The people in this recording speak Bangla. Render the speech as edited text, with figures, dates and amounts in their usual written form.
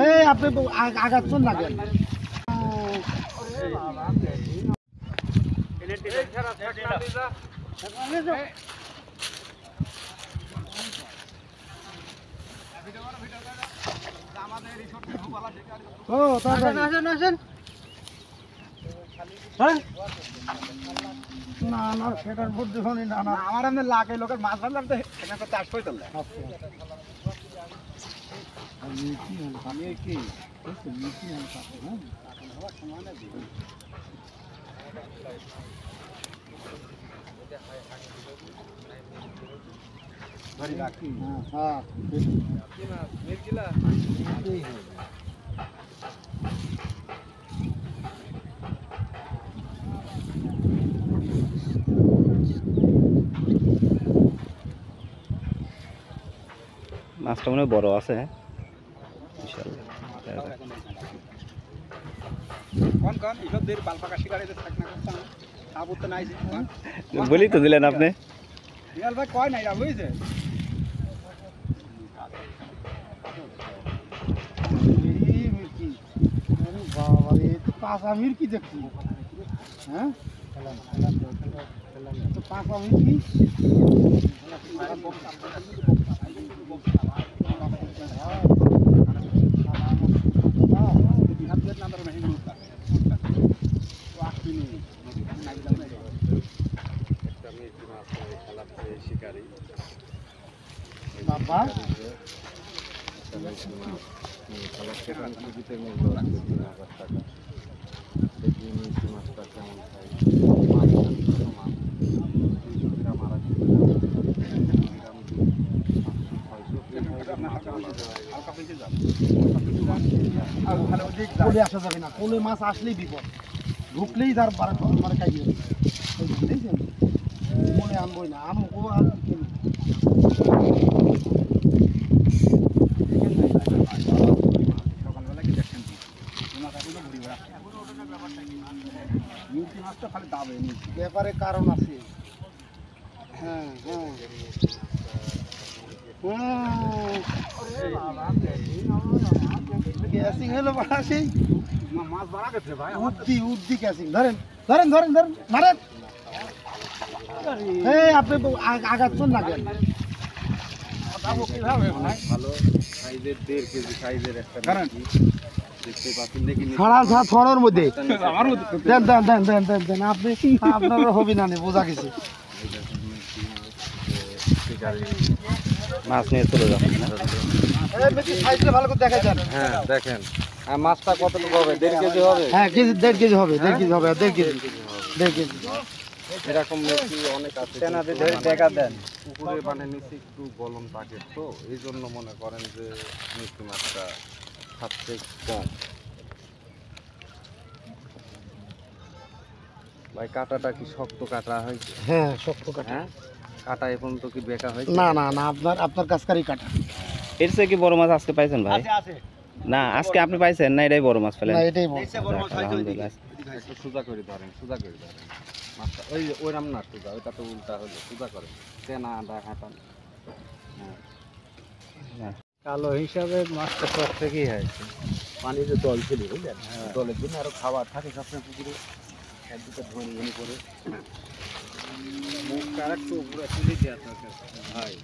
এই আপনি আগাচ্ছেন না কেন? ও আসেন আসেন। না না সেটার মধ্যে না না আমার এমনি লাগে লোকের মাছ ধরলাম তো এখানে চাষ করে চললে আমি কি মাছটা মনে হয় বড় আছে। বলি তো দিলেন আপনি। কয় নাই বুঝছে কাঁচা মির্কি দেখছি। হ্যাঁ কাঁচা মির্কি বাবা কোলে আসা যাবে না, কোলে মাছ আসলেই বিপদ, ঢুকলেই তার মানে খাই যাবে। বুঝেছেন মনে আনবই না আমকো আর সকালবেলা কি দেখছেন মাছটা খালি দাবে ব্যাপারে কারণ আছে। হ্যাঁ হ্যাঁ ক্যাসিং হলো বাড়াছি মাছ বাড়া গেছে ভাই উদ্দি ক্যাসিং ধরেন ধরেন ধরেন ধরেন মারেন। এই আপনি আগাচ্ছেন না কেন? ভালো সাইজের 1.5 কেজি সাইজের একটা দেখতে পাচ্ছেন দেখি ছড়ার মধ্যে দেন দেন দেন দেন দেন দেন আপনি আপনারও হবি না বোঝা গেছে। মাছ নিয়ে চলে যাবেন। সাইজটা ভালো করে দেখা যান। হ্যাঁ দেখেন আর মাছটা কতটুকু হবে 1.5 কেজি হবে। হ্যাঁ কেজি 1.5 কেজি হবে 1.5 কেজি হবে 1.5 কেজি 1.5 কেজি এরকম মেশি অনেক আছে চেনাতে ধরে দেখা দেন। পুকুরে মানে নিচে একটু গলম থাকে তো এই জন্য মনে করেন যে মিষ্টি মাছটা সবচেয়ে কম। ভাই কাটাটা কি শক্ত কাটা হয়েছে? হ্যাঁ শক্ত কাটা। হ্যাঁ কাটা এখন তো কি বেকা হয়েছে? না না না আপনার কাছকারই কাটা। এর চেয়ে কি বড় মাছ আজকে পাইছেন ভাই? না আজকে আপনি পাইছেন না, এটাই বড় মাছ ফেলেন। না এটাই বড়। আলহামদুলিল্লাহ। একটু সোজা করে ধরেন মাছটা ওই রাম না সোজা, ওইটা তো উল্টা হলো, সোজা করেন তেনা আদা হাঁটান। হ্যাঁ কালো হিসাবে মাছটা সব থেকেই হয়েছে, পানিতে জল ছিল বুঝলেন, জলের জন্য আরো খাবার থাকে সবসময় পুকুরে, এক দুটো ধনী করে মুখটা আর একটু উপরে তুলে দেওয়া থাকে ভাই।